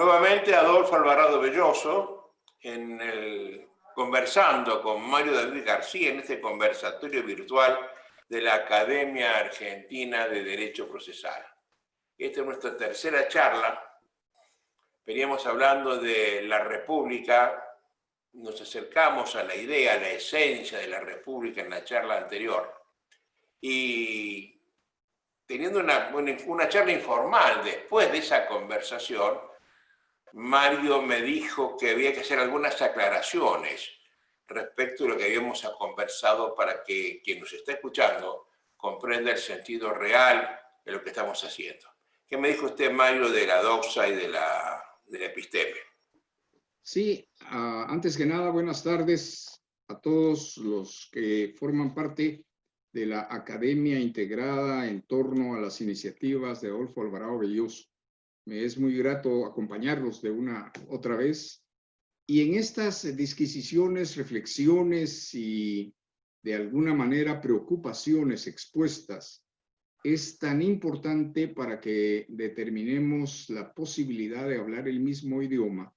Nuevamente Adolfo Alvarado Belloso, conversando con Mario David García en este conversatorio virtual de la Academia Argentina de Derecho Procesal. Esta es nuestra tercera charla. Veníamos hablando de la República, nos acercamos a la idea, a la esencia de la República en la charla anterior. Y teniendo una charla informal después de esa conversación, Mario me dijo que había que hacer algunas aclaraciones respecto a lo que habíamos conversado para que quien nos está escuchando comprenda el sentido real de lo que estamos haciendo. ¿Qué me dijo usted, Mario, de la doxa y de la episteme? Sí, antes que nada, buenas tardes a todos los que forman parte de la Academia Integrada en torno a las iniciativas de Adolfo Alvarado Belloso. Me es muy grato acompañarlos de una otra vez. Y en estas disquisiciones, reflexiones y de alguna manera preocupaciones expuestas, es tan importante para que determinemos la posibilidad de hablar el mismo idioma,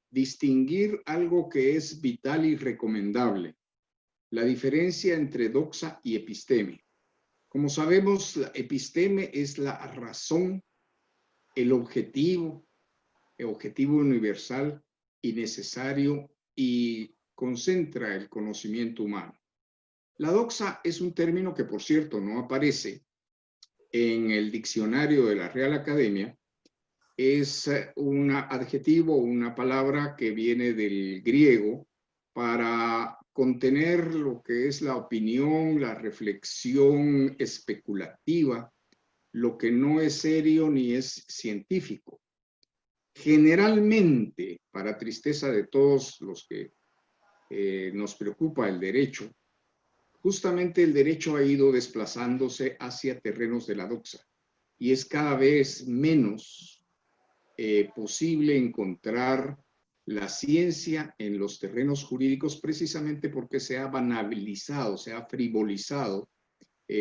distinguir algo que es vital y recomendable, la diferencia entre doxa y episteme. Como sabemos, la episteme es la razón, el objetivo universal y necesario y concentra el conocimiento humano. La doxa es un término que, por cierto, no aparece en el diccionario de la Real Academia. Es un adjetivo, una palabra que viene del griego para contener lo que es la opinión, la reflexión especulativa, lo que no es serio ni es científico. Generalmente, para tristeza de todos los que nos preocupa el derecho, justamente el derecho ha ido desplazándose hacia terrenos de la doxa y es cada vez menos posible encontrar la ciencia en los terrenos jurídicos precisamente porque se ha banalizado, se ha frivolizado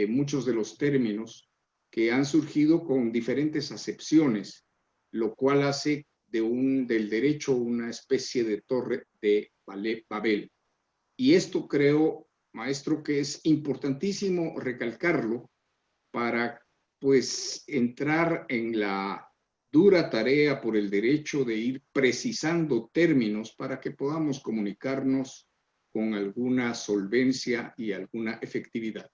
muchos de los términos que han surgido con diferentes acepciones, lo cual hace del derecho una especie de torre de Babel. Y esto creo, maestro, que es importantísimo recalcarlo para pues entrar en la dura tarea por el derecho de ir precisando términos para que podamos comunicarnos con alguna solvencia y alguna efectividad.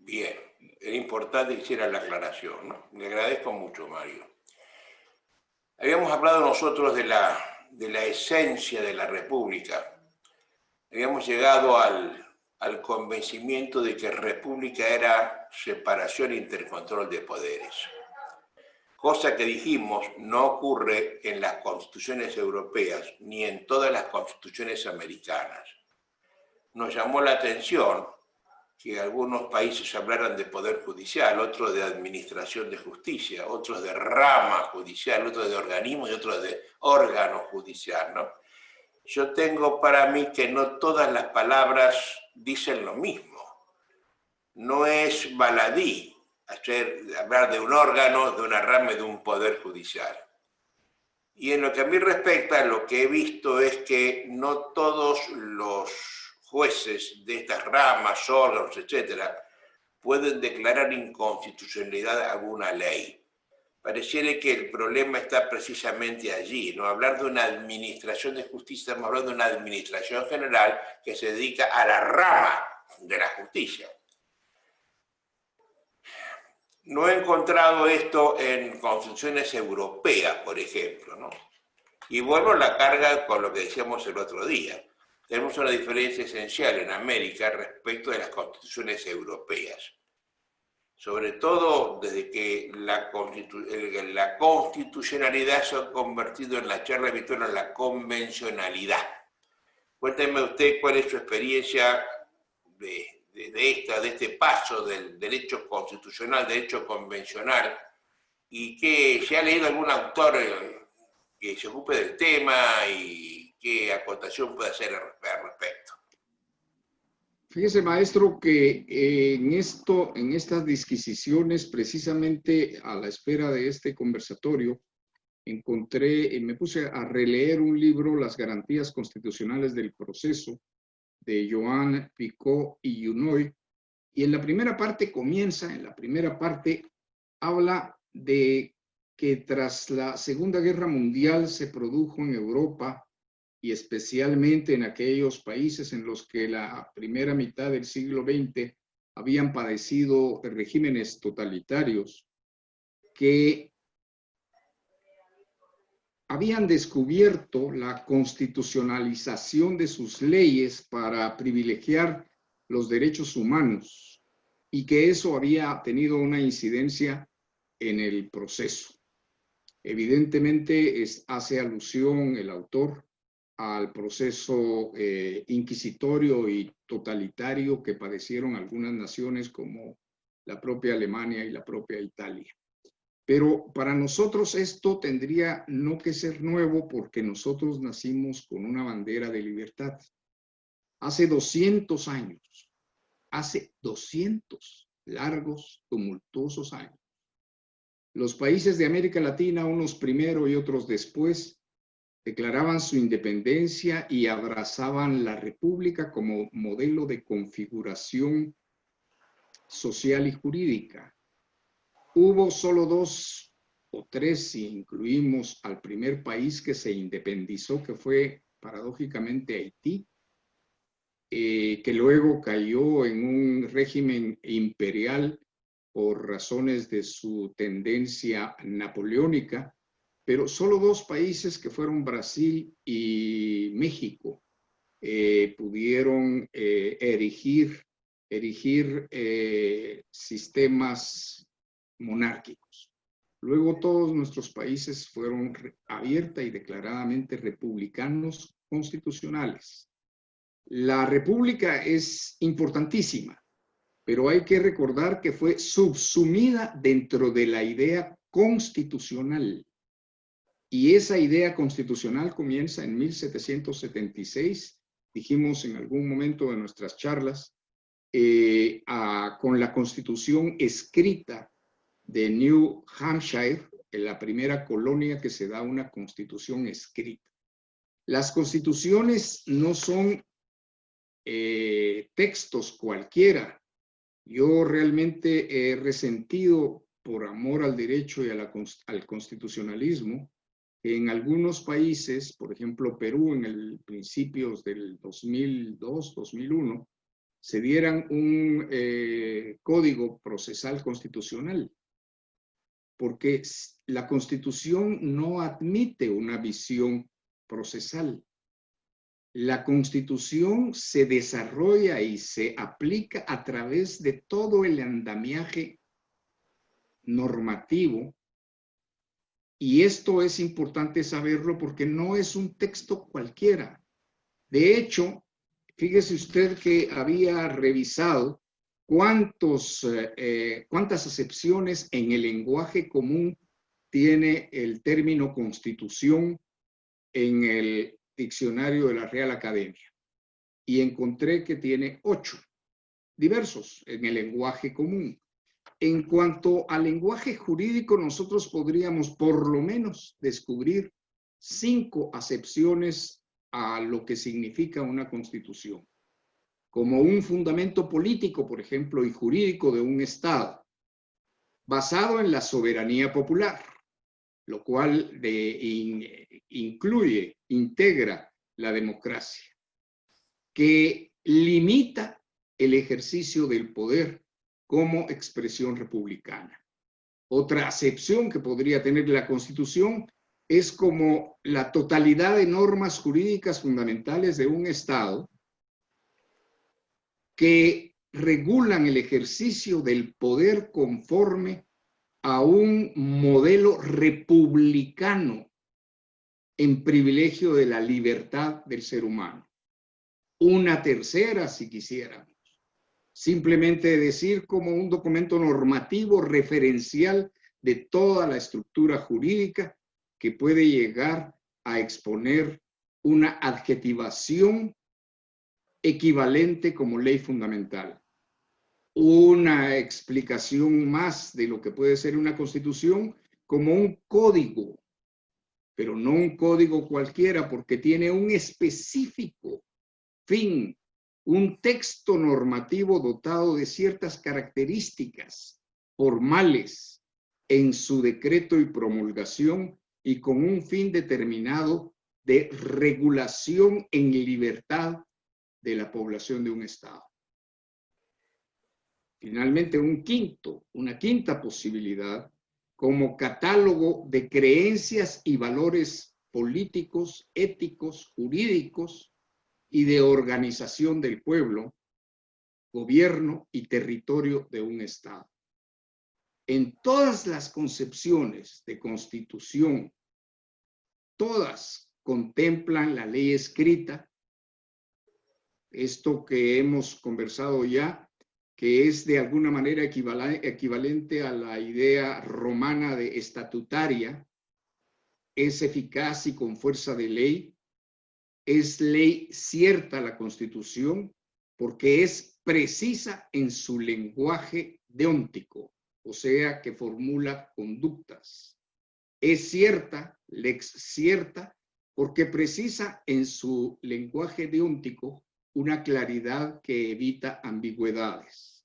Bien, era importante que hiciera la aclaración, ¿no? Le agradezco mucho, Mario. Habíamos hablado nosotros de la esencia de la República. Habíamos llegado al convencimiento de que República era separación e intercontrol de poderes. Cosa que dijimos no ocurre en las constituciones europeas ni en todas las constituciones americanas. Nos llamó la atención que algunos países hablaran de poder judicial, otros de administración de justicia, otros de rama judicial, otros de organismo y otros de órgano judicial, ¿no? Yo tengo para mí que no todas las palabras dicen lo mismo. No es baladí hablar de un órgano, de una rama y de un poder judicial. Y en lo que a mí respecta, lo que he visto es que no todos los jueces de estas ramas, órganos, etcétera, pueden declarar inconstitucionalidad alguna ley. Pareciera que el problema está precisamente allí, ¿no? Hablar de una administración de justicia, estamos hablando de una administración general que se dedica a la rama de la justicia. No he encontrado esto en constituciones europeas, por ejemplo, ¿no? Y vuelvo a la carga con lo que decíamos el otro día. Tenemos una diferencia esencial en América respecto de las constituciones europeas. Sobre todo desde que la constitucionalidad se ha convertido en la charla habitual en la convencionalidad. Cuénteme usted cuál es su experiencia de este paso del derecho constitucional, derecho convencional, y que si ha leído algún autor que se ocupe del tema y qué acotación puede hacer al respecto. Fíjese, maestro, que en estas disquisiciones, precisamente a la espera de este conversatorio, me puse a releer un libro, Las garantías constitucionales del proceso, de Joan Picot y Junoy, y en la primera parte habla de que tras la Segunda Guerra Mundial se produjo en Europa y especialmente en aquellos países en los que la primera mitad del siglo XX habían padecido regímenes totalitarios, que habían descubierto la constitucionalización de sus leyes para privilegiar los derechos humanos y que eso había tenido una incidencia en el proceso. Evidentemente hace alusión el autor al proceso inquisitorio y totalitario que padecieron algunas naciones como la propia Alemania y la propia Italia. Pero para nosotros esto tendría no que ser nuevo porque nosotros nacimos con una bandera de libertad. Hace 200 años, hace 200 largos, tumultuosos años, los países de América Latina, unos primero y otros después, declaraban su independencia y abrazaban la república como modelo de configuración social y jurídica. Hubo solo 2 o 3, si incluimos al primer país que se independizó, que fue paradójicamente Haití, que luego cayó en un régimen imperial por razones de su tendencia napoleónica, pero solo 2 países, que fueron Brasil y México, pudieron erigir sistemas monárquicos. Luego todos nuestros países fueron abierta y declaradamente republicanos constitucionales. La república es importantísima, pero hay que recordar que fue subsumida dentro de la idea constitucional. Y esa idea constitucional comienza en 1776, dijimos en algún momento de nuestras charlas, con la constitución escrita de New Hampshire, en la primera colonia que se da una constitución escrita. Las constituciones no son textos cualquiera. Yo realmente he resentido, por amor al derecho y al constitucionalismo, que en algunos países, por ejemplo Perú, en el principios del 2002, 2001, se dieran un código procesal constitucional, porque la Constitución no admite una visión procesal. La Constitución se desarrolla y se aplica a través de todo el andamiaje normativo, y esto es importante saberlo porque no es un texto cualquiera. De hecho, fíjese usted que había revisado cuántas acepciones en el lenguaje común tiene el término constitución en el diccionario de la Real Academia. Y encontré que tiene 8 diversos en el lenguaje común. En cuanto al lenguaje jurídico, nosotros podríamos por lo menos descubrir 5 acepciones a lo que significa una constitución, como un fundamento político, por ejemplo, y jurídico de un Estado, basado en la soberanía popular, lo cual integra la democracia, que limita el ejercicio del poder como expresión republicana. Otra acepción que podría tener la Constitución es como la totalidad de normas jurídicas fundamentales de un Estado que regulan el ejercicio del poder conforme a un modelo republicano en privilegio de la libertad del ser humano. Una tercera, si quisiéramos, simplemente decir como un documento normativo referencial de toda la estructura jurídica que puede llegar a exponer una adjetivación equivalente como ley fundamental. Una explicación más de lo que puede ser una constitución como un código, pero no un código cualquiera, porque tiene un específico fin, un texto normativo dotado de ciertas características formales en su decreto y promulgación y con un fin determinado de regulación en libertad de la población de un Estado. Finalmente, una quinta posibilidad como catálogo de creencias y valores políticos, éticos, jurídicos y de organización del pueblo, gobierno y territorio de un Estado. En todas las concepciones de constitución, todas contemplan la ley escrita, esto que hemos conversado ya, que es de alguna manera equivalente a la idea romana de estatutaria, es eficaz y con fuerza de ley, es ley cierta la Constitución, porque es precisa en su lenguaje deóntico, o sea, que formula conductas. Es cierta, lex cierta, porque precisa en su lenguaje deóntico una claridad que evita ambigüedades.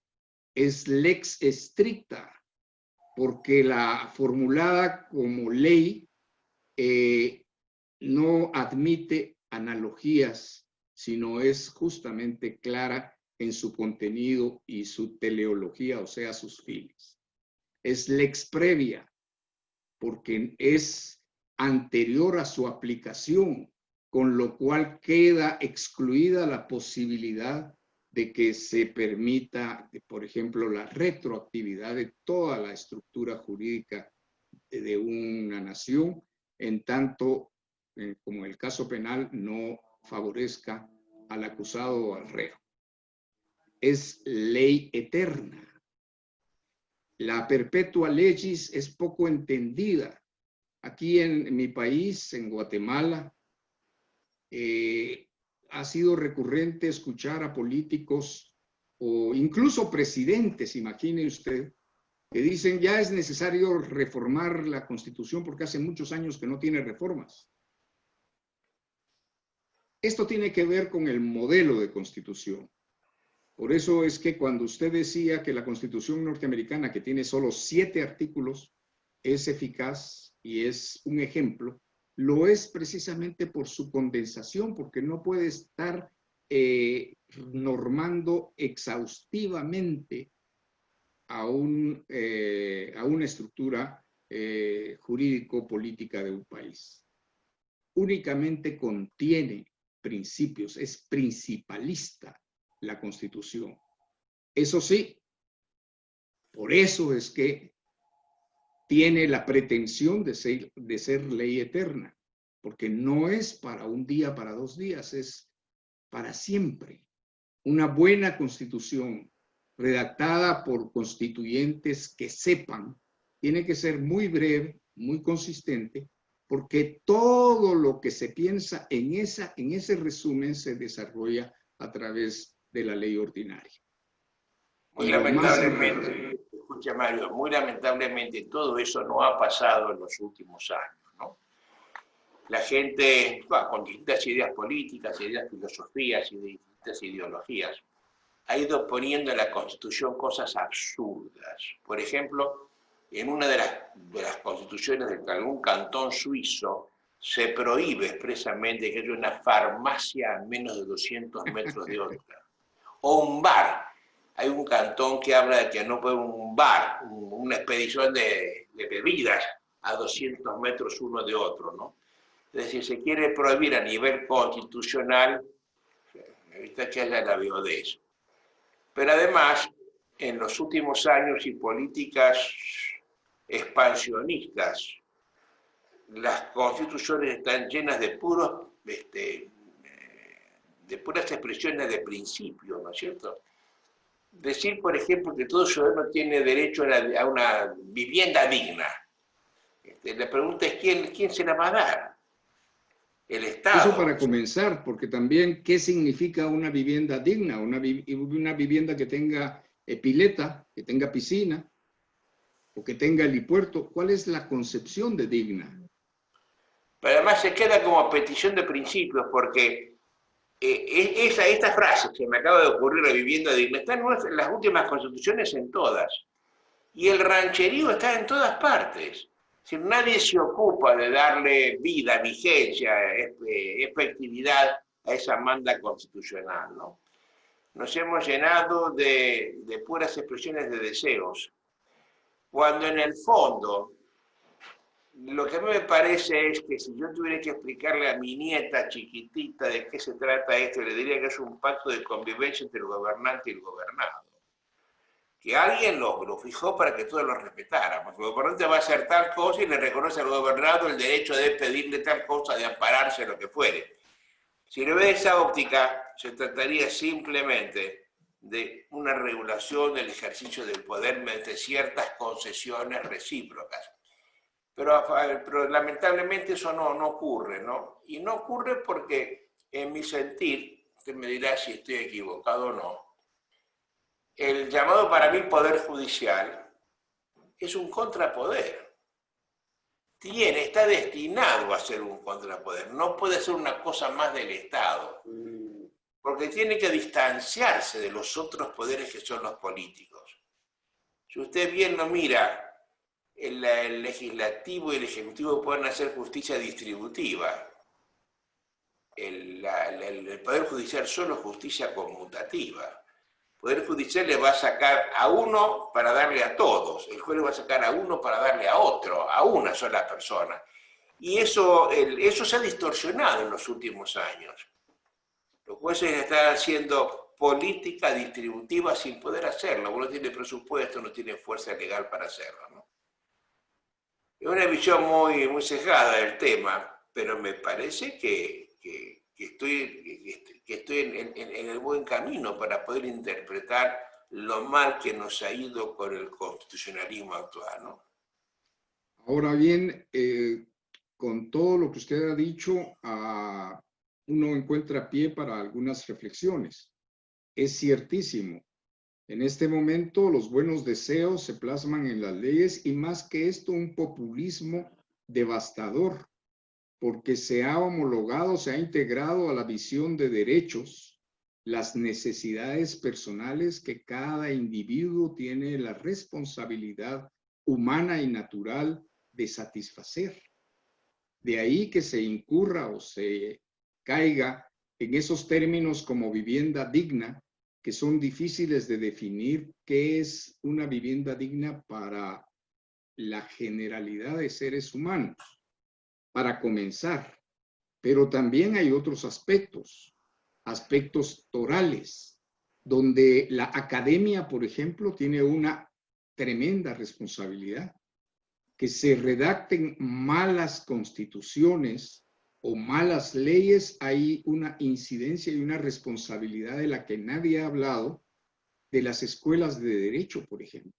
Es lex stricta, porque la formulada como ley no admite analogías, sino es justamente clara en su contenido y su teleología, o sea, sus fines. Es lex previa, porque es anterior a su aplicación, con lo cual queda excluida la posibilidad de que se permita, por ejemplo, la retroactividad de toda la estructura jurídica de una nación, en tanto como el caso penal no favorezca al acusado o al reo. Es ley eterna. La perpetua legis es poco entendida. Aquí en mi país, en Guatemala, ha sido recurrente escuchar a políticos o incluso presidentes, imagine usted, que dicen ya es necesario reformar la Constitución porque hace muchos años que no tiene reformas. Esto tiene que ver con el modelo de Constitución. Por eso es que cuando usted decía que la Constitución norteamericana, que tiene solo 7 artículos, es eficaz y es un ejemplo, lo es precisamente por su condensación, porque no puede estar normando exhaustivamente a una estructura jurídico-política de un país. Únicamente contiene principios, es principalista la Constitución. Eso sí, por eso es que tiene la pretensión de ser ley eterna, porque no es para un día, para 2 días, es para siempre. Una buena Constitución redactada por constituyentes que sepan, tiene que ser muy breve, muy consistente, porque todo lo que se piensa en ese resumen se desarrolla a través de la ley ordinaria. Muy lamentablemente, escucha Mario, muy lamentablemente todo eso no ha pasado en los últimos años, ¿no? La gente, con distintas ideas políticas, ideas filosofías y distintas ideologías, ha ido poniendo en la Constitución cosas absurdas. Por ejemplo, en una de las constituciones de algún cantón suizo, se prohíbe expresamente que haya una farmacia a menos de 200 metros de otra. O un bar. Hay un cantón que habla de que no puede un bar, una expedición de bebidas a 200 metros uno de otro, ¿no? Es decir, se quiere prohibir a nivel constitucional, evita que haya la viudez. Pero además, en los últimos años y políticas expansionistas, las constituciones están llenas de puras expresiones de principio, ¿no es cierto? Decir, por ejemplo, que todo ciudadano tiene derecho a una vivienda digna. La pregunta es, ¿quién se la va a dar? Estado. Eso para comenzar, porque también, ¿qué significa una vivienda digna? Una vivienda que tenga pileta, que tenga piscina, o que tenga helipuerto. ¿Cuál es la concepción de digna? Pero además se queda como petición de principios, porque esta frase que me acaba de ocurrir, la vivienda digna, está en las últimas constituciones en todas. Y el rancherío está en todas partes. Si nadie se ocupa de darle vida, vigencia, efectividad a esa manda constitucional, ¿no? Nos hemos llenado de puras expresiones de deseos, cuando en el fondo lo que a mí me parece es que si yo tuviera que explicarle a mi nieta chiquitita de qué se trata esto, le diría que es un pacto de convivencia entre el gobernante y el gobernado. Que alguien lo fijó para que todos lo respetáramos. El gobernante va a hacer tal cosa y le reconoce al gobernado el derecho de pedirle tal cosa, de ampararse, lo que fuere. Si lo ve de esa óptica, se trataría simplemente de una regulación del ejercicio del poder mediante ciertas concesiones recíprocas. Pero lamentablemente eso no ocurre, ¿no? Y no ocurre porque, en mi sentir, usted me dirá si estoy equivocado o no, el llamado para mí poder judicial es un contrapoder. Está destinado a ser un contrapoder. No puede ser una cosa más del Estado. Porque tiene que distanciarse de los otros poderes que son los políticos. Si usted bien lo mira, el legislativo y el ejecutivo pueden hacer justicia distributiva. El Poder Judicial solo justicia conmutativa. El Poder Judicial le va a sacar a uno para darle a todos. El juez le va a sacar a uno para darle a otro, a una sola persona. Y eso se ha distorsionado en los últimos años. Los jueces están haciendo política distributiva sin poder hacerlo. Uno tiene presupuesto, no tiene fuerza legal para hacerlo, ¿no? Es una visión muy sesgada del tema, pero me parece que estoy en el buen camino para poder interpretar lo mal que nos ha ido con el constitucionalismo actual, ¿no? Ahora bien, con todo lo que usted ha dicho, uno encuentra pie para algunas reflexiones. Es ciertísimo. En este momento los buenos deseos se plasman en las leyes y más que esto un populismo devastador, porque se ha homologado, se ha integrado a la visión de derechos las necesidades personales que cada individuo tiene la responsabilidad humana y natural de satisfacer. De ahí que se incurra o se caiga en esos términos como vivienda digna, que son difíciles de definir qué es una vivienda digna para la generalidad de seres humanos, para comenzar. Pero también hay otros aspectos torales, donde la academia, por ejemplo, tiene una tremenda responsabilidad. Que se redacten malas constituciones o malas leyes, hay una incidencia y una responsabilidad de la que nadie ha hablado, de las escuelas de derecho, por ejemplo,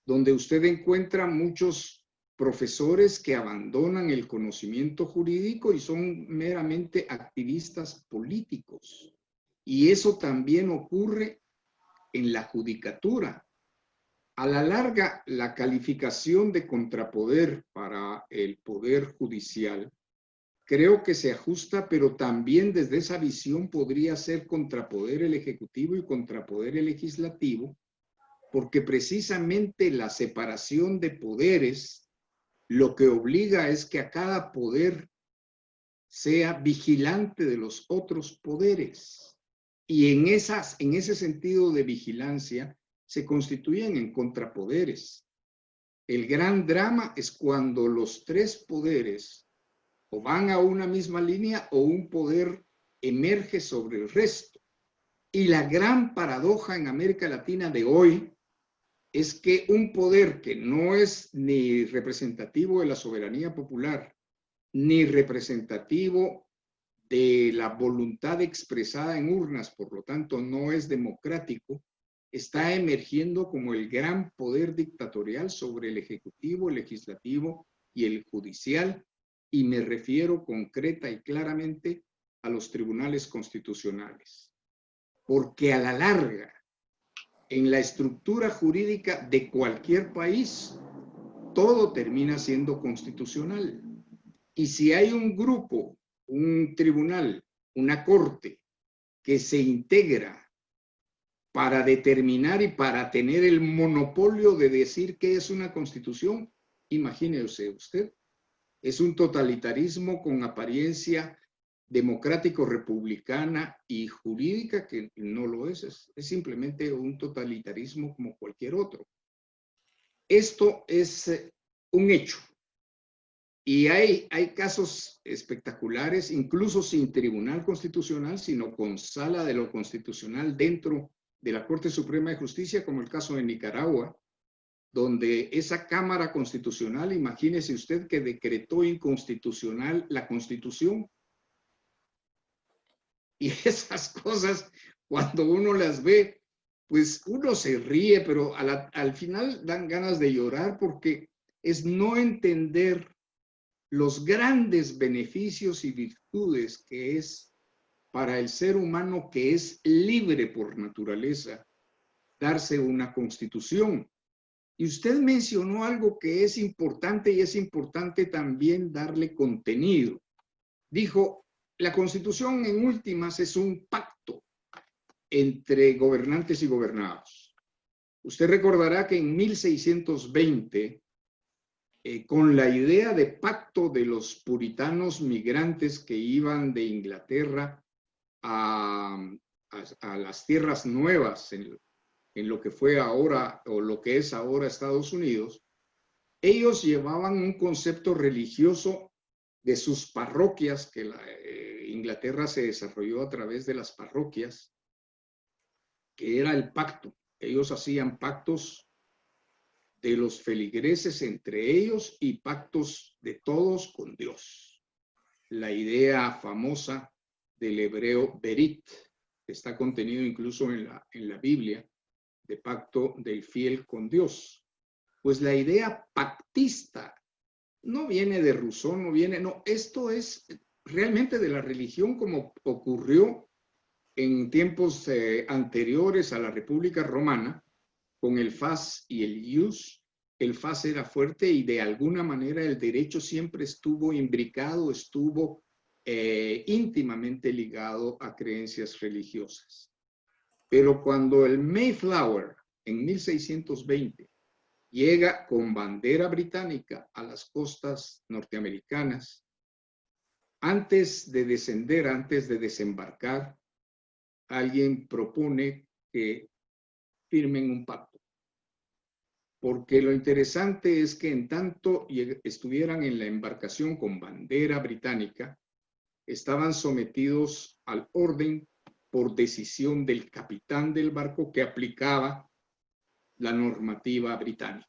donde usted encuentra muchos profesores que abandonan el conocimiento jurídico y son meramente activistas políticos. Y eso también ocurre en la judicatura. A la larga, la calificación de contrapoder para el Poder Judicial creo que se ajusta, pero también desde esa visión podría ser contrapoder el Ejecutivo y contrapoder el Legislativo, porque precisamente la separación de poderes lo que obliga es que a cada poder sea vigilante de los otros poderes. Y en ese sentido de vigilancia, se constituyen en contrapoderes. El gran drama es cuando los tres poderes o van a una misma línea o un poder emerge sobre el resto. Y la gran paradoja en América Latina de hoy es que un poder que no es ni representativo de la soberanía popular, ni representativo de la voluntad expresada en urnas, por lo tanto no es democrático, está emergiendo como el gran poder dictatorial sobre el ejecutivo, el legislativo y el judicial, y me refiero concreta y claramente a los tribunales constitucionales, porque a la larga, en la estructura jurídica de cualquier país, todo termina siendo constitucional. Y si hay un grupo, un tribunal, una corte que se integra para determinar y para tener el monopolio de decir qué es una constitución, imagínese usted, es un totalitarismo con apariencia democrático-republicana y jurídica que no lo es simplemente un totalitarismo como cualquier otro. Esto es un hecho. Y hay casos espectaculares, incluso sin tribunal constitucional, sino con sala de lo constitucional dentro de la Corte Suprema de Justicia, como el caso de Nicaragua, donde esa Cámara Constitucional, imagínese usted que decretó inconstitucional la Constitución. Y esas cosas, cuando uno las ve, pues uno se ríe, pero al final dan ganas de llorar porque es no entender los grandes beneficios y virtudes que es para el ser humano, que es libre por naturaleza, darse una constitución. Y usted mencionó algo que es importante, y es importante también darle contenido. Dijo, la constitución en últimas es un pacto entre gobernantes y gobernados. Usted recordará que en 1620, con la idea de pacto de los puritanos migrantes que iban de Inglaterra a las tierras nuevas, en lo que fue ahora o lo que es ahora Estados Unidos, ellos llevaban un concepto religioso de sus parroquias, que Inglaterra se desarrolló a través de las parroquias, que era el pacto. Ellos hacían pactos de los feligreses entre ellos y pactos de todos con Dios. La idea famosa del hebreo berit, que está contenido incluso en la Biblia, de pacto del fiel con Dios. Pues la idea pactista no viene de Rousseau, no, esto es realmente de la religión, como ocurrió en tiempos anteriores a la República Romana, con el fas y el ius. El fas era fuerte y de alguna manera el derecho siempre estuvo imbricado, estuvo íntimamente ligado a creencias religiosas. Pero cuando el Mayflower en 1620 llega con bandera británica a las costas norteamericanas, antes de descender, antes de desembarcar, alguien propone que firmen un pacto. Porque lo interesante es que en tanto estuvieran en la embarcación con bandera británica, estaban sometidos al orden por decisión del capitán del barco que aplicaba la normativa británica.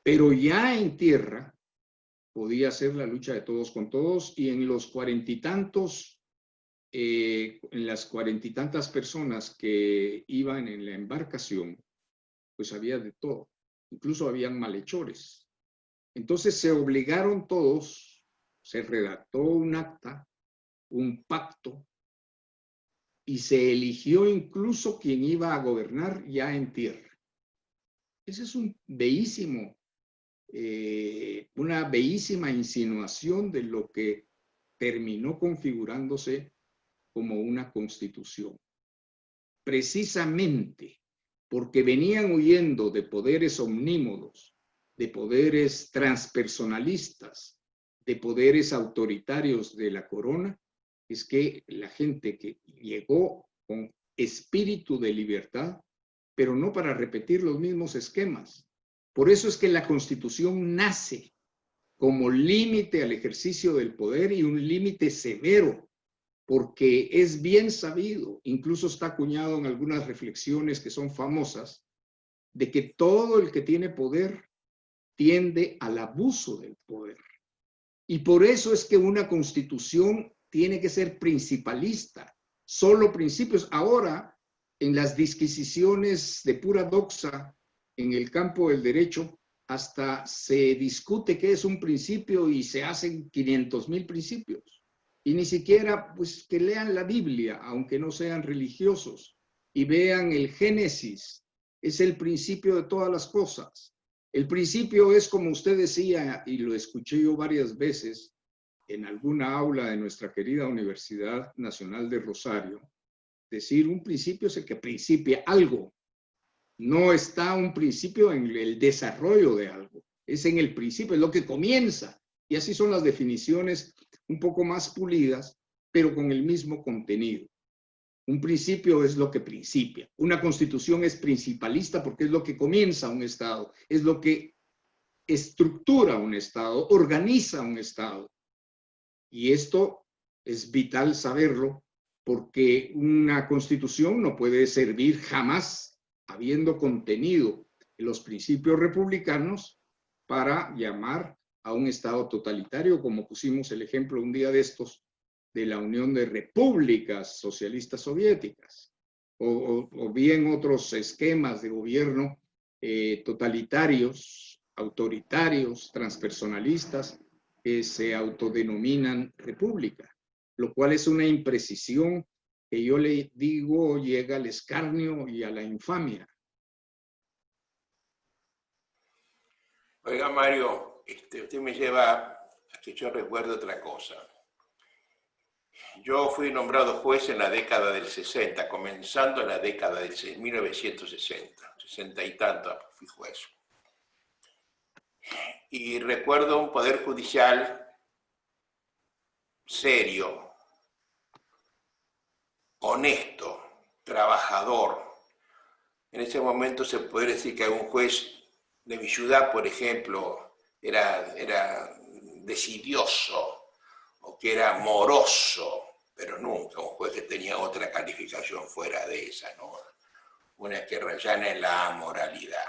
Pero ya en tierra podía ser la lucha de todos con todos, y en los en las cuarenta y tantas personas que iban en la embarcación, pues había de todo. Incluso habían malhechores. Entonces se obligaron todos, se redactó un acta, un pacto, y se eligió incluso quien iba a gobernar ya en tierra. Ese es una bellísima insinuación de lo que terminó configurándose como una constitución. Precisamente porque venían huyendo de poderes omnímodos, de poderes transpersonalistas, de poderes autoritarios de la corona, es que la gente que llegó con espíritu de libertad, pero no para repetir los mismos esquemas. Por eso es que la Constitución nace como límite al ejercicio del poder, y un límite severo, porque es bien sabido, incluso está acuñado en algunas reflexiones que son famosas, de que todo el que tiene poder tiende al abuso del poder. Y por eso es que una constitución tiene que ser principalista, solo principios. Ahora, en las disquisiciones de pura doxa en el campo del derecho, hasta se discute qué es un principio y se hacen 500,000 principios. Y ni siquiera, pues, que lean la Biblia, aunque no sean religiosos, y vean el Génesis. Es el principio de todas las cosas. El principio es, como usted decía, y lo escuché yo varias veces en alguna aula de nuestra querida Universidad Nacional de Rosario, decir, un principio es el que principia algo. No está un principio en el desarrollo de algo, es en el principio, es lo que comienza. Y así son las definiciones un poco más pulidas, pero con el mismo contenido. Un principio es lo que principia. Una constitución es principalista porque es lo que comienza un Estado, es lo que estructura un Estado, organiza un Estado. Y esto es vital saberlo porque una constitución no puede servir jamás habiendo contenido en los principios republicanos para llamar a un Estado totalitario, como pusimos el ejemplo un día de estos de la Unión de Repúblicas Socialistas Soviéticas, o bien otros esquemas de gobierno totalitarios, autoritarios, transpersonalistas, que se autodenominan república, lo cual es una imprecisión que yo le digo llega al escarnio y a la infamia. Oiga, Mario, usted me lleva a que yo recuerde otra cosa. Yo fui nombrado juez en la década del 60, comenzando en la década del 1960, 60 y tanto fui juez. Y recuerdo un poder judicial serio, honesto, trabajador. En ese momento se puede decir que un juez de mi ciudad, por ejemplo, era desidioso o que era moroso, pero nunca un juez que tenía otra calificación fuera de esa, ¿no? Una que rayana en la amoralidad.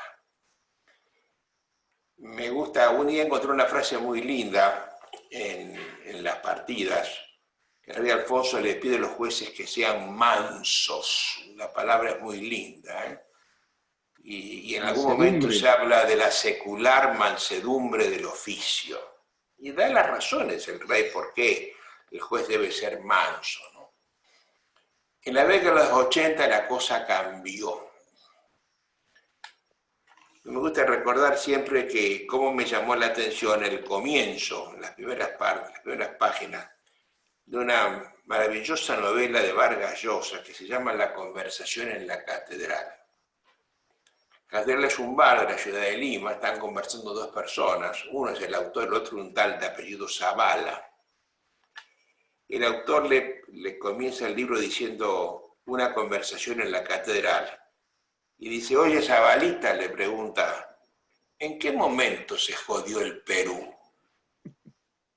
Me gusta, un día encontré una frase muy linda en las partidas, que el rey Alfonso le pide a los jueces que sean mansos. La palabra es muy linda, ¿eh? Y en algún momento se habla de la secular mansedumbre del oficio. Y da las razones el rey por qué el juez debe ser manso, ¿no? En la década de los 80 la cosa cambió. Me gusta recordar siempre que cómo me llamó la atención el comienzo, las primeras partes, las primeras páginas de una maravillosa novela de Vargas Llosa que se llama La conversación en la catedral. Catedral es un bar de la ciudad de Lima, están conversando dos personas, uno es el autor, el otro un tal de apellido Zavala. El autor le comienza el libro diciendo una conversación en la catedral. Y dice, oye, Zabalita, le pregunta, ¿en qué momento se jodió el Perú?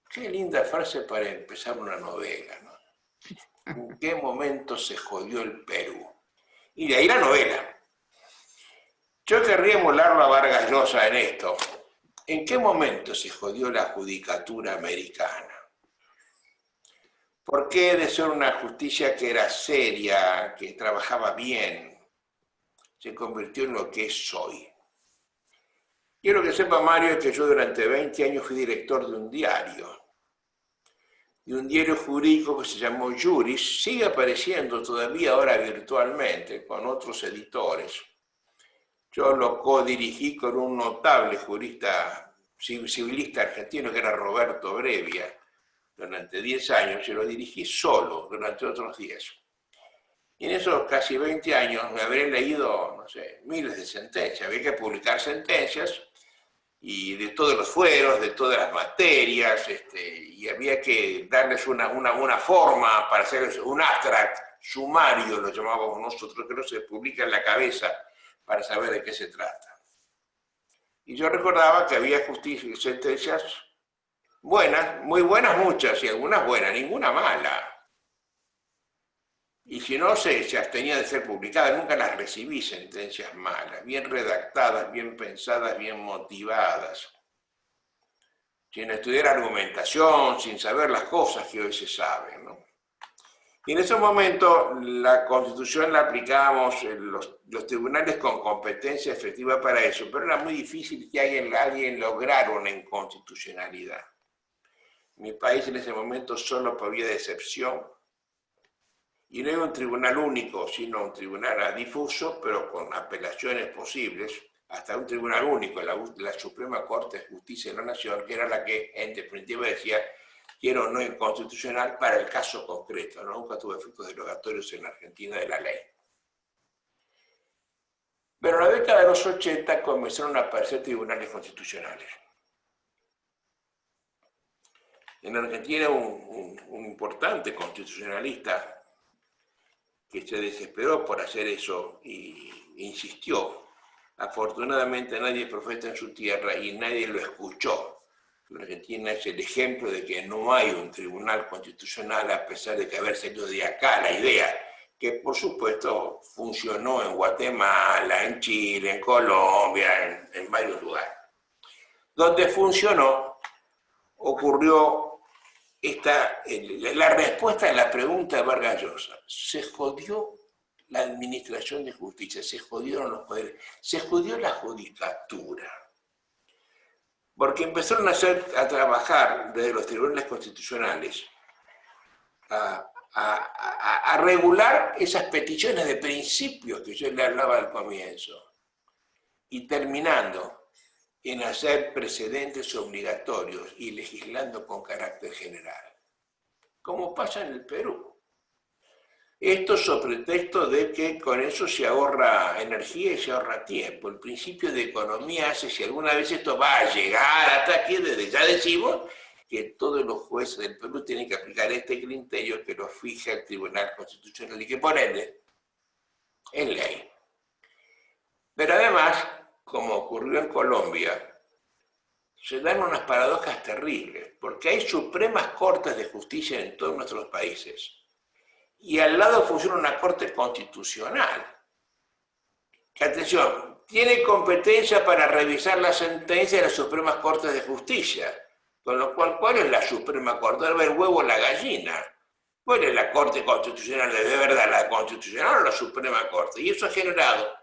Qué linda frase para empezar una novela, ¿no? ¿En qué momento se jodió el Perú? Y de ahí la novela. Yo querría emularlo a Vargas Llosa en esto. ¿En qué momento se jodió la judicatura americana? ¿Por qué de ser una justicia que era seria, que trabajaba bien, se convirtió en lo que es hoy? Quiero que sepa, Mario, que yo durante 20 años fui director de un diario jurídico que se llamó Juris, sigue apareciendo todavía ahora virtualmente con otros editores. Yo lo codirigí con un notable jurista civilista argentino que era Roberto Brevia durante 10 años, y lo dirigí solo durante otros 10. Y en esos casi 20 años me habré leído, no sé, miles de sentencias. Había que publicar sentencias y de todos los fueros, de todas las materias, y había que darles una forma para hacer un abstract, sumario lo llamábamos nosotros, que no se publica en la cabeza para saber de qué se trata. Y yo recordaba que había sentencias buenas, muy buenas muchas, y algunas buenas, ninguna mala. Y si no, se abstenía de ser publicadas. Nunca las recibí, sentencias malas, bien redactadas, bien pensadas, bien motivadas, sin estudiar argumentación, sin saber las cosas que hoy se saben, ¿no? Y en ese momento la Constitución la aplicábamos en los tribunales con competencia efectiva para eso, pero era muy difícil que alguien lograra una inconstitucionalidad. Mi país en ese momento solo por vía de excepción, y no era un tribunal único, sino un tribunal difuso, pero con apelaciones posibles, hasta un tribunal único, la Suprema Corte de Justicia de la Nación, que era la que en definitiva decía quiero no inconstitucional para el caso concreto, ¿no? Nunca tuvo efectos derogatorios en la Argentina de la ley. Pero en la década de los 80 comenzaron a aparecer tribunales constitucionales. En Argentina un importante constitucionalista que se desesperó por hacer eso e insistió. Afortunadamente nadie profeta en su tierra y nadie lo escuchó. La Argentina es el ejemplo de que no hay un tribunal constitucional a pesar de que haber salido de acá la idea, que por supuesto funcionó en Guatemala, en Chile, en Colombia, en varios lugares. Donde funcionó, ocurrió la respuesta a la pregunta de Vargas Llosa. Se jodió la administración de justicia, se jodieron los poderes, se jodió la judicatura. Porque empezaron a trabajar desde los tribunales constitucionales a regular esas peticiones de principios que yo le hablaba al comienzo, y terminando en hacer precedentes obligatorios y legislando con carácter general, como pasa en el Perú. Esto sobre pretexto de que con eso se ahorra energía y se ahorra tiempo. El principio de economía hace, si alguna vez esto va a llegar hasta aquí, desde ya decimos que todos los jueces del Perú tienen que aplicar este criterio que lo fija el Tribunal Constitucional y que por ende es ley. Pero además, como ocurrió en Colombia, se dan unas paradojas terribles, porque hay supremas cortes de justicia en todos nuestros países. Y al lado funciona una Corte Constitucional, que, atención, tiene competencia para revisar la sentencia de las Supremas Cortes de Justicia, con lo cual, ¿cuál es la Suprema Corte? ¿El huevo o la gallina? ¿Cuál es la Corte Constitucional de verdad, la Constitucional o la Suprema Corte? Y eso ha generado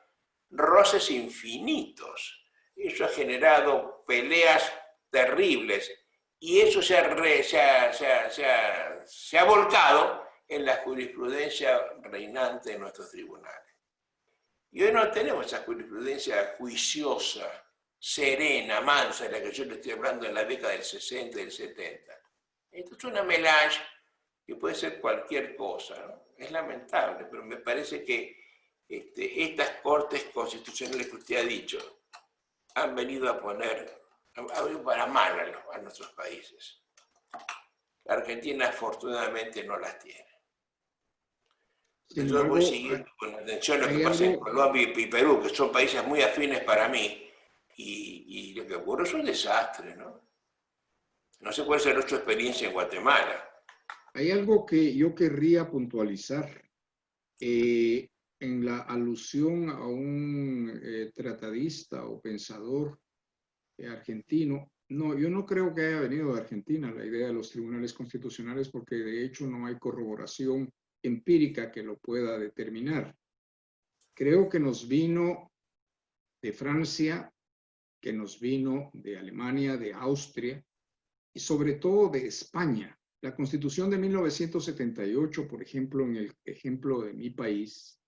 roces infinitos, eso ha generado peleas terribles, y eso se ha volcado en la jurisprudencia reinante de nuestros tribunales. Y hoy no tenemos esa jurisprudencia juiciosa, serena, mansa, de la que yo le estoy hablando en la década del 60 y del 70. Esto es una melange que puede ser cualquier cosa, ¿no? Es lamentable, pero me parece que estas cortes constitucionales que usted ha dicho han venido a poner para mal a nuestros países. La Argentina afortunadamente no las tiene. Yo voy siguiendo con atención lo que pasa en Colombia y Perú, que son países muy afines para mí, y lo que ocurre es un desastre, ¿no? No sé cuál será su experiencia en Guatemala. Hay algo que yo querría puntualizar en la alusión a un tratadista o pensador argentino. No, yo no creo que haya venido de Argentina la idea de los tribunales constitucionales, porque de hecho no hay corroboración empírica que lo pueda determinar. Creo que nos vino de Francia, que nos vino de Alemania, de Austria y sobre todo de España. La Constitución de 1978, por ejemplo, en el ejemplo de mi país,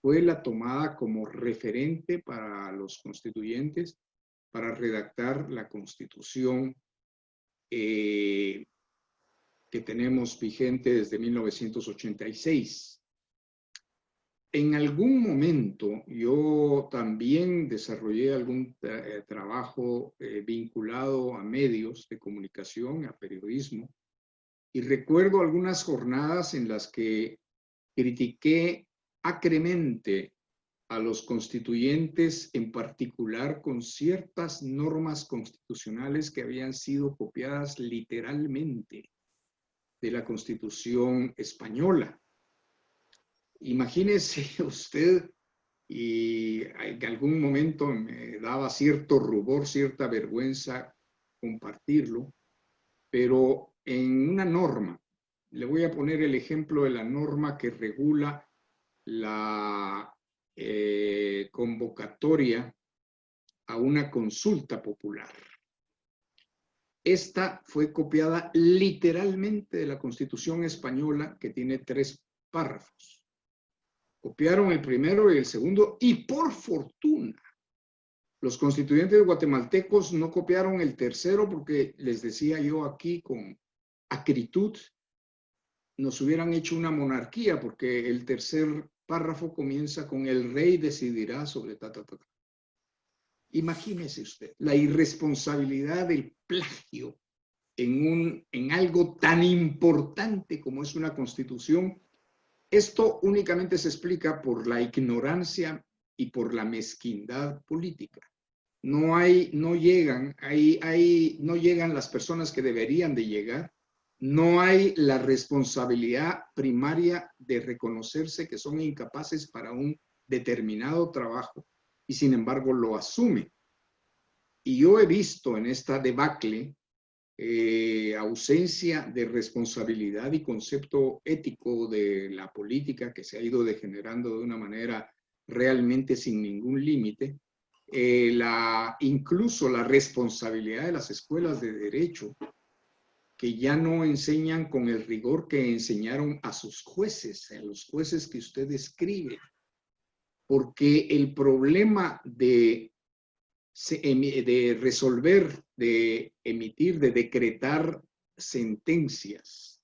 fue la tomada como referente para los constituyentes para redactar la Constitución que tenemos vigente desde 1986. En algún momento yo también desarrollé algún trabajo vinculado a medios de comunicación, a periodismo, y recuerdo algunas jornadas en las que critiqué acremente a los constituyentes, en particular con ciertas normas constitucionales que habían sido copiadas literalmente de la Constitución española. Imagínese usted, y en algún momento me daba cierto rubor, cierta vergüenza compartirlo, pero en una norma Le voy a poner el ejemplo de la norma que regula la convocatoria a una consulta popular. Esta fue copiada literalmente de la Constitución española, que tiene 3 párrafos. Copiaron el primero y el segundo, y por fortuna, los constituyentes guatemaltecos no copiaron el tercero, porque les decía yo aquí con acritud, nos hubieran hecho una monarquía, porque el tercer párrafo comienza con el rey decidirá sobre ta. Imagínese usted la irresponsabilidad del plagio en algo tan importante como es una constitución. Esto únicamente se explica por la ignorancia y por la mezquindad política. No llegan las personas que deberían de llegar. No hay la responsabilidad primaria de reconocerse que son incapaces para un determinado trabajo y sin embargo lo asumen. Y yo he visto en esta debacle ausencia de responsabilidad y concepto ético de la política, que se ha ido degenerando de una manera realmente sin ningún límite. Incluso la responsabilidad de las escuelas de derecho, que ya no enseñan con el rigor que enseñaron a sus jueces, a los jueces que usted describe, porque el problema de resolver, de emitir, de decretar sentencias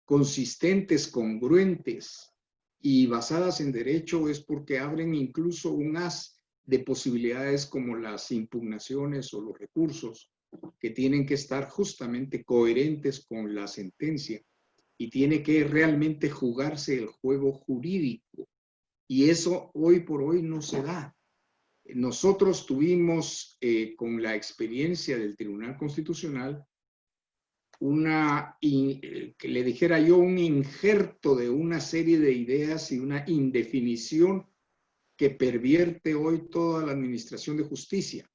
consistentes, congruentes y basadas en derecho es porque abren incluso un haz de posibilidades como las impugnaciones o los recursos, que tienen que estar justamente coherentes con la sentencia y tiene que realmente jugarse el juego jurídico. Y eso hoy por hoy no se da. Nosotros tuvimos, con la experiencia del Tribunal Constitucional, que le dijera yo, un injerto de una serie de ideas y una indefinición que pervierte hoy toda la administración de justicia.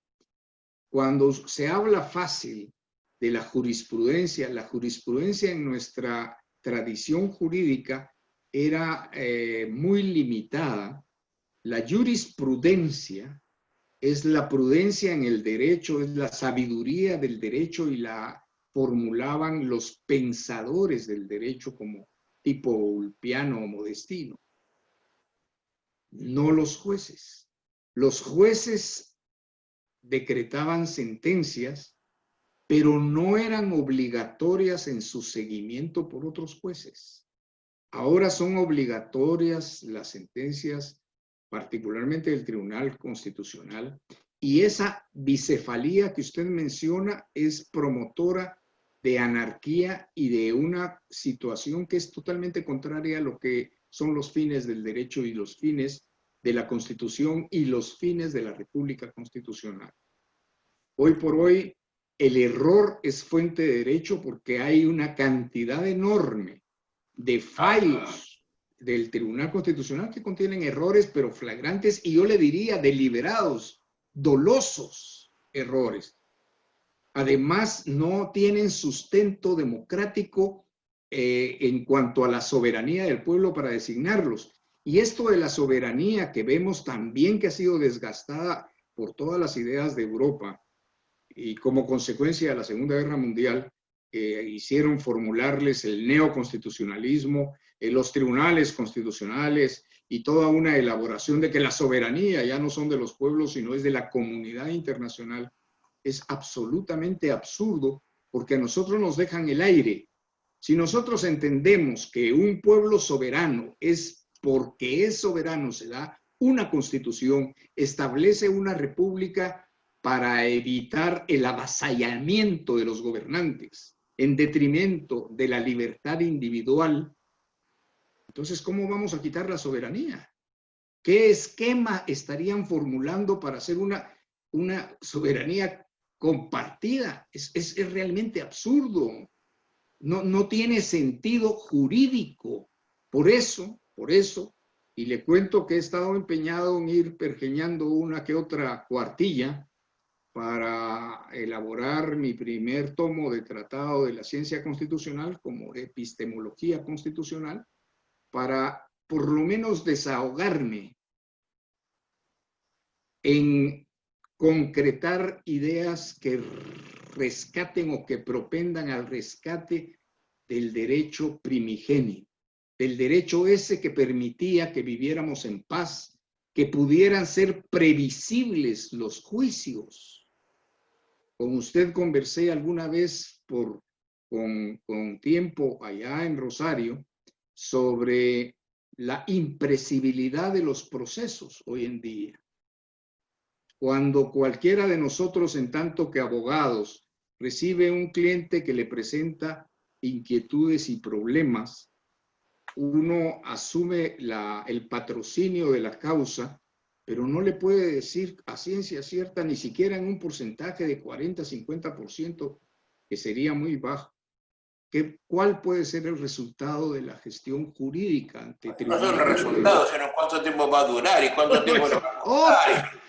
Cuando se habla fácil de la jurisprudencia en nuestra tradición jurídica era muy limitada. La jurisprudencia es la prudencia en el derecho, es la sabiduría del derecho, y la formulaban los pensadores del derecho como tipo Ulpiano o Modestino, no los jueces. Los jueces decretaban sentencias, pero no eran obligatorias en su seguimiento por otros jueces. Ahora son obligatorias las sentencias, particularmente del Tribunal Constitucional, y esa bicefalía que usted menciona es promotora de anarquía y de una situación que es totalmente contraria a lo que son los fines del derecho y los fines de la Constitución y los fines de la República Constitucional. Hoy por hoy, el error es fuente de derecho porque hay una cantidad enorme de fallos del Tribunal Constitucional que contienen errores, pero flagrantes, y yo le diría deliberados, dolosos errores. Además, no tienen sustento democrático en cuanto a la soberanía del pueblo para designarlos. Y esto de la soberanía que vemos también que ha sido desgastada por todas las ideas de Europa y como consecuencia de la Segunda Guerra Mundial, hicieron formularles el neoconstitucionalismo, los tribunales constitucionales y toda una elaboración de que la soberanía ya no son de los pueblos, sino es de la comunidad internacional. Es absolutamente absurdo porque a nosotros nos dejan el aire. Si nosotros entendemos que un pueblo soberano es porque es soberano, se da una constitución, establece una república para evitar el avasallamiento de los gobernantes en detrimento de la libertad individual, entonces, ¿cómo vamos a quitar la soberanía? ¿Qué esquema estarían formulando para hacer una soberanía compartida? Es realmente absurdo. No tiene sentido jurídico. Por eso, y le cuento que he estado empeñado en ir pergeñando una que otra cuartilla, para elaborar mi primer tomo de Tratado de la Ciencia Constitucional como epistemología constitucional, para por lo menos desahogarme en concretar ideas que rescaten o que propendan al rescate del derecho primigenio, del derecho ese que permitía que viviéramos en paz, que pudieran ser previsibles los juicios. Con usted conversé alguna vez con tiempo allá en Rosario sobre la impresibilidad de los procesos hoy en día. Cuando cualquiera de nosotros, en tanto que abogados, recibe un cliente que le presenta inquietudes y problemas, uno asume el patrocinio de la causa, pero no le puede decir a ciencia cierta, ni siquiera en un porcentaje de 40-50%, que sería muy bajo, cuál puede ser el resultado de la gestión jurídica ante No tribunales. son los resultados, sino cuánto tiempo va a durar y cuánto tiempo le va a costar.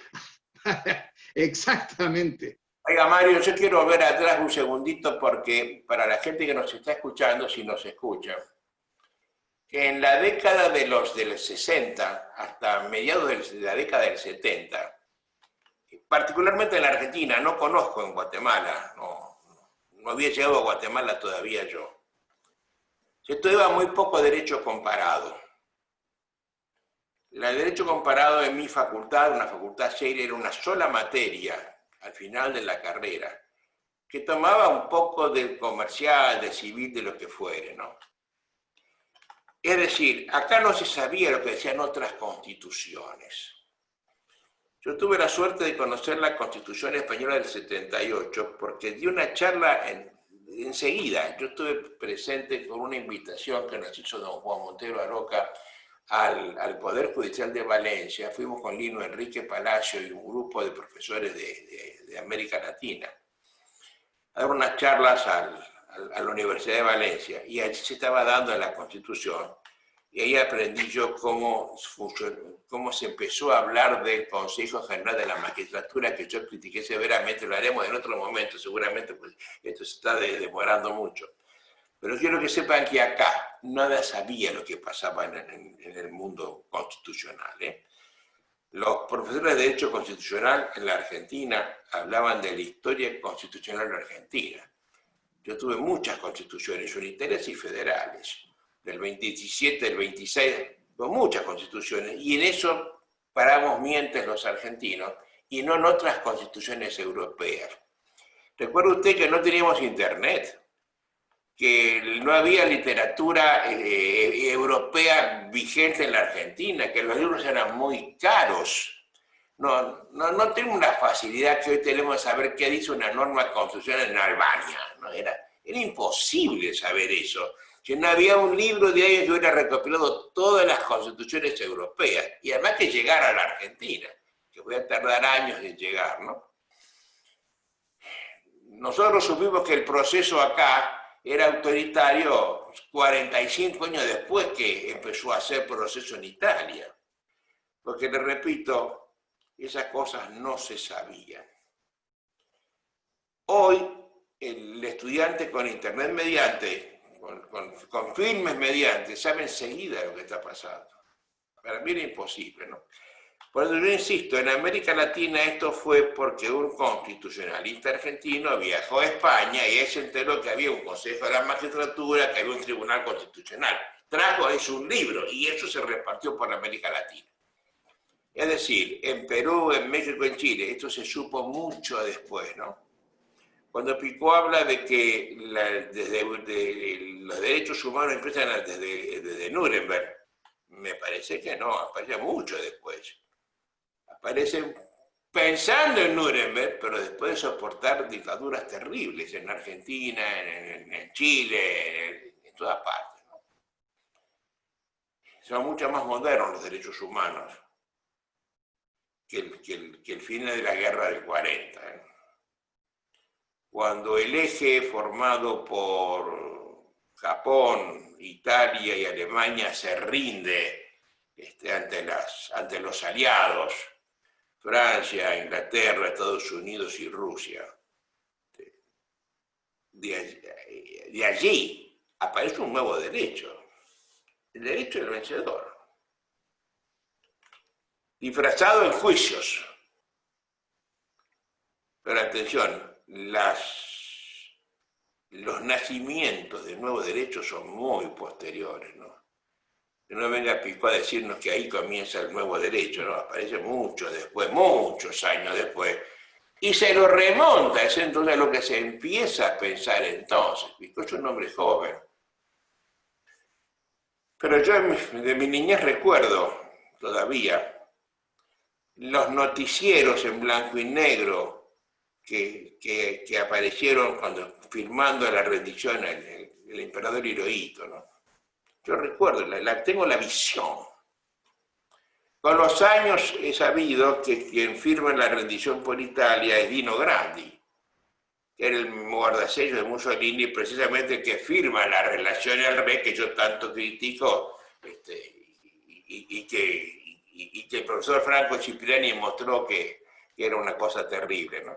Exactamente. Oiga, Mario, yo quiero volver atrás un segundito porque para la gente que nos está escuchando, si nos escucha, que en la década del 60 hasta mediados de la década del 70, particularmente en la Argentina, no conozco en Guatemala, no había llegado a Guatemala todavía yo, se estudiaba muy poco derecho comparado. El derecho comparado en mi facultad, una facultad seria, era una sola materia al final de la carrera, que tomaba un poco de comercial, de civil, de lo que fuere, ¿no? Es decir, acá no se sabía lo que decían otras constituciones. Yo tuve la suerte de conocer la Constitución Española del 78 porque di una charla enseguida. Yo estuve presente con una invitación que nos hizo don Juan Montero Aroca al Poder Judicial de Valencia. Fuimos con Lino Enrique Palacio y un grupo de profesores de América Latina a dar unas charlas a la Universidad de Valencia, y allí se estaba dando la Constitución, y ahí aprendí yo cómo se empezó a hablar del Consejo General de la Magistratura, que yo critiqué severamente. Lo haremos en otro momento, seguramente, pues esto se está demorando mucho. Pero quiero que sepan que acá nada sabía lo que pasaba en el mundo constitucional, ¿eh? Los profesores de Derecho Constitucional en la Argentina hablaban de la historia constitucional de Argentina. Yo tuve muchas constituciones unitarias y federales, del 27, del 26, con muchas constituciones, y en eso paramos mientes los argentinos, y no en otras constituciones europeas. Recuerda usted que no teníamos internet, que no había literatura europea vigente en la Argentina, que los libros eran muy caros. No tengo una facilidad que hoy tenemos de saber qué dice una norma constitucional en Albania. ¿No? Era imposible saber eso. Si no había un libro de ellos, yo hubiera recopilado todas las constituciones europeas, y además que llegara a la Argentina, que voy a tardar años en llegar, ¿no? Nosotros supimos que el proceso acá era autoritario 45 años después que empezó a hacer proceso en Italia. Porque, le repito, esas cosas no se sabían. Hoy, el estudiante con internet mediante, con filmes mediante, sabe enseguida lo que está pasando. Para mí era imposible, ¿no? Por eso yo insisto, en América Latina esto fue porque un constitucionalista argentino viajó a España y él se enteró que había un Consejo de la Magistratura, que había un Tribunal Constitucional. Trajo eso un libro y eso se repartió por América Latina. Es decir, en Perú, en México, en Chile, esto se supo mucho después, ¿no? Cuando Picó habla de que los derechos humanos empiezan desde Nuremberg, me parece que no, aparece mucho después. Aparecen pensando en Nuremberg, pero después de soportar dictaduras terribles en Argentina, en Chile, en todas partes, ¿no? Son mucho más modernos los derechos humanos que el final de la guerra del 40. ¿Eh? Cuando el eje formado por Japón, Italia y Alemania se rinde ante los aliados, Francia, Inglaterra, Estados Unidos y Rusia. De allí aparece un nuevo derecho, el derecho del vencedor, disfrazado en juicios. Pero atención, los nacimientos del nuevo derecho son muy posteriores, ¿no? Que no venga Picó a decirnos que ahí comienza el nuevo derecho, ¿no? Aparece mucho después, muchos años después, y se lo remonta, es entonces lo que se empieza a pensar entonces. Picó es un hombre joven. Pero yo de mi niñez recuerdo todavía los noticieros en blanco y negro que aparecieron cuando firmando la rendición el emperador Hirohito, ¿no? Yo recuerdo, tengo la visión. Con los años he sabido que quien firma la rendición por Italia es Dino Grandi, que era el guardasellos de Mussolini, precisamente el que firma la relación al rey que yo tanto critico, y que el profesor Franco Cipriani mostró que era una cosa terrible, ¿no?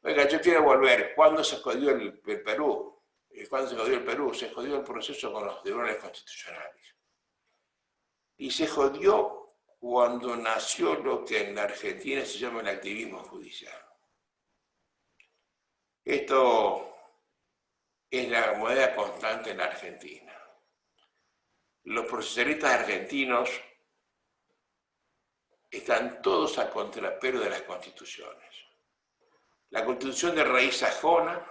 Oiga, yo quiero volver. ¿Cuándo se jodió el Perú? ¿Cuándo se jodió el Perú? Se jodió el proceso con los tribunales constitucionales. Y se jodió cuando nació lo que en la Argentina se llama el activismo judicial. Esto es la moneda constante en la Argentina. Los procesalistas argentinos están todos a contrapelo de las constituciones. La constitución de raíz sajona,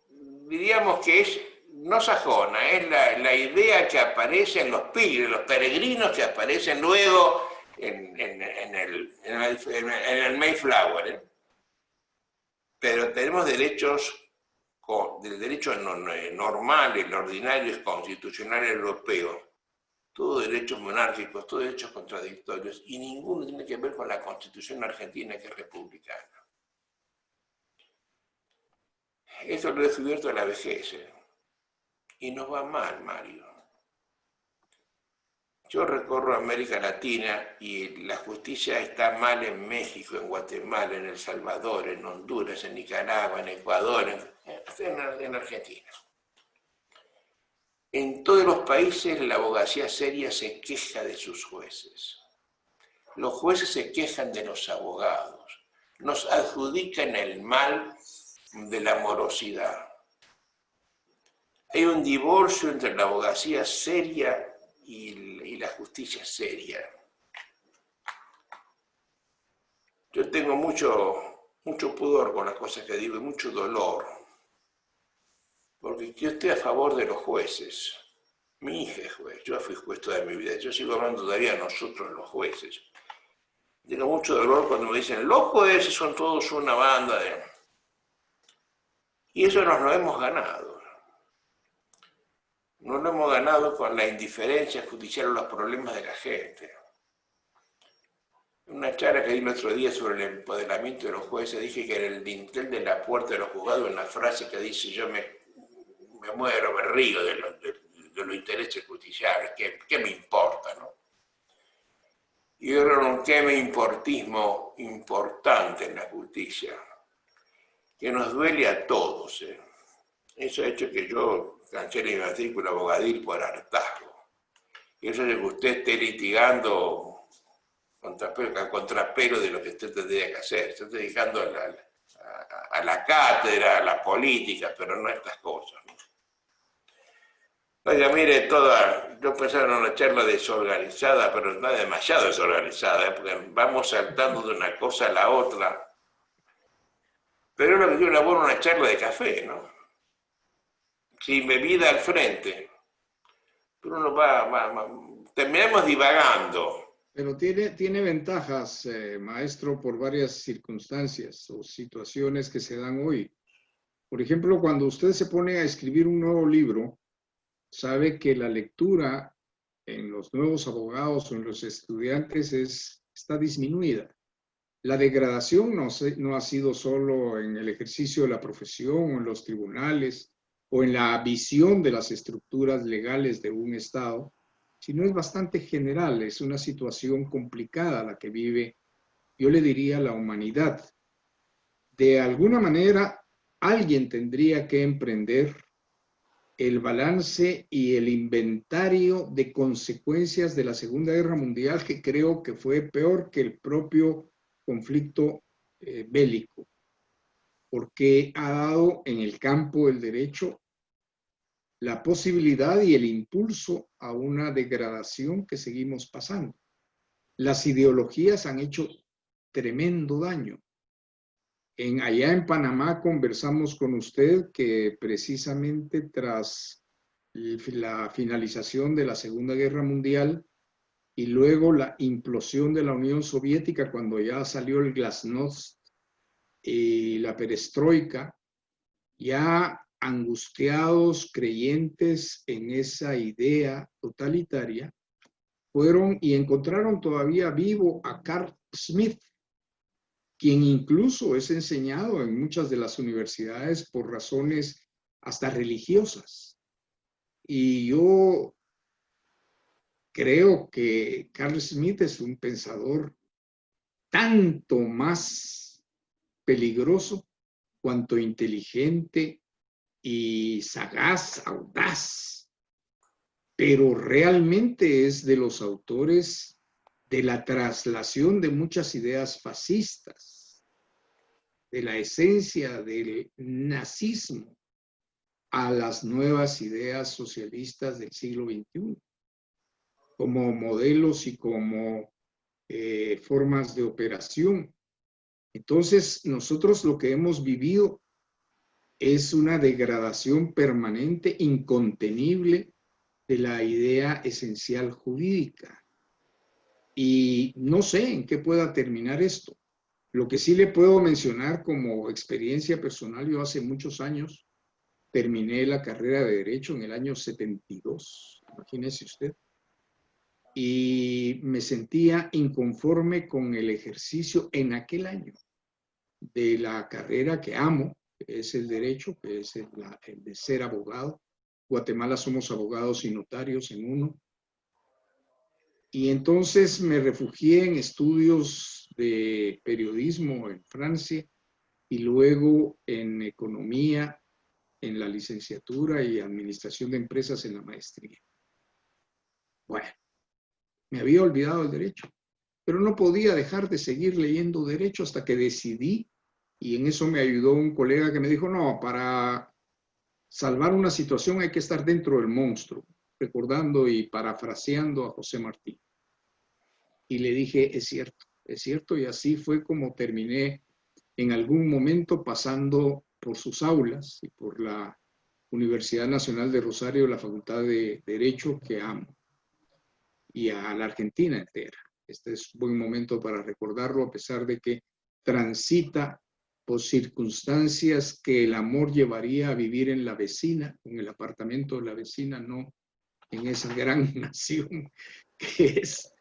diríamos que es no sajona, es la idea que aparece en los peregrinos que aparecen luego en el Mayflower, ¿eh? Pero tenemos derechos, del derecho normal, el ordinario, el constitucional europeo, todos derechos monárquicos, todos derechos contradictorios, y ninguno tiene que ver con la Constitución argentina, que es republicana. Esto lo he descubierto a la vejez, y nos va mal, Mario. Yo recorro América Latina y la justicia está mal en México, en Guatemala, en El Salvador, en Honduras, en Nicaragua, en Ecuador, hasta en Argentina. En todos los países la abogacía seria se queja de sus jueces. Los jueces se quejan de los abogados. Nos adjudican el mal de la morosidad. Hay un divorcio entre la abogacía seria y la justicia seria. Yo tengo mucho pudor con las cosas que digo y mucho dolor, porque yo estoy a favor de los jueces. Mi hija es juez, yo fui juez toda mi vida, yo sigo hablando todavía nosotros los jueces. Tengo mucho dolor cuando me dicen, los jueces son todos una banda de... Y eso nos lo hemos ganado. Nos lo hemos ganado con la indiferencia judicial a los problemas de la gente. En una charla que di el otro día sobre el empoderamiento de los jueces, dije que en el dintel de la puerta de los juzgados una frase que dice, yo me muero, me río de los intereses judiciales, ¿qué me importa, no? Y yo creo un qué me importismo importante en la justicia, que nos duele a todos, ¿eh? Eso ha hecho que yo cancele mi matrícula abogadil por hartazgo. Y eso es que usted esté litigando a contrapelo de lo que usted tendría que hacer. Se está dedicando a la cátedra, a la política, pero no a estas cosas, ¿no? Oiga, mire, yo pensaba en una charla desorganizada, pero no demasiado desorganizada, porque vamos saltando de una cosa a la otra. Pero es lo que yo elaboro una charla de café, ¿no? Sin bebida al frente. Pero uno terminamos divagando. Pero tiene ventajas, maestro, por varias circunstancias o situaciones que se dan hoy. Por ejemplo, cuando usted se pone a escribir un nuevo libro, sabe que la lectura en los nuevos abogados o en los estudiantes está disminuida. La degradación no ha sido solo en el ejercicio de la profesión o en los tribunales o en la visión de las estructuras legales de un Estado, sino es bastante general, es una situación complicada la que vive, yo le diría, la humanidad. De alguna manera, alguien tendría que emprender el balance y el inventario de consecuencias de la Segunda Guerra Mundial, que creo que fue peor que el propio conflicto bélico, porque ha dado en el campo del derecho la posibilidad y el impulso a una degradación que seguimos pasando. Las ideologías han hecho tremendo daño. Allá en Panamá conversamos con usted que precisamente tras la finalización de la Segunda Guerra Mundial y luego la implosión de la Unión Soviética, cuando ya salió el glasnost y la perestroika, ya angustiados, creyentes en esa idea totalitaria, fueron y encontraron todavía vivo a Carl Smith, quien incluso es enseñado en muchas de las universidades por razones hasta religiosas. Y yo creo que Carl Smith es un pensador tanto más peligroso cuanto inteligente y sagaz, audaz, pero realmente es de los autores de la traslación de muchas ideas fascistas, de la esencia del nazismo a las nuevas ideas socialistas del siglo XXI, como modelos y como formas de operación. Entonces, nosotros lo que hemos vivido es una degradación permanente, incontenible, de la idea esencial jurídica. Y no sé en qué pueda terminar esto. Lo que sí le puedo mencionar como experiencia personal, yo hace muchos años terminé la carrera de Derecho en el año 72, imagínese usted, y me sentía inconforme con el ejercicio en aquel año de la carrera que amo, que es el Derecho, que es el de ser abogado. Guatemala somos abogados y notarios en uno. Y entonces me refugié en estudios de periodismo en Francia y luego en economía en la licenciatura y administración de empresas en la maestría. Bueno, me había olvidado el derecho, pero no podía dejar de seguir leyendo derecho hasta que decidí, y en eso me ayudó un colega que me dijo, no, para salvar una situación hay que estar dentro del monstruo, recordando y parafraseando a José Martí. Y le dije, es cierto, y así fue como terminé en algún momento pasando por sus aulas y por la Universidad Nacional de Rosario, la Facultad de Derecho que amo, y a la Argentina entera. Este es un buen momento para recordarlo, a pesar de que transita por circunstancias que el amor llevaría a vivir en la vecina, en el apartamento de la vecina, no en esa gran nación que es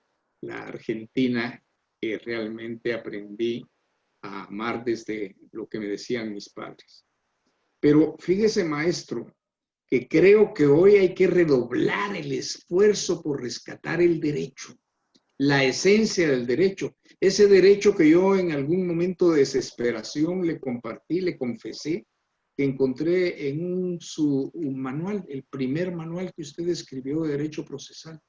la Argentina, que realmente aprendí a amar desde lo que me decían mis padres. Pero fíjese, maestro, que creo que hoy hay que redoblar el esfuerzo por rescatar el derecho, la esencia del derecho, ese derecho que yo en algún momento de desesperación le compartí, le confesé, que encontré en un manual, el primer manual que usted escribió de derecho procesal,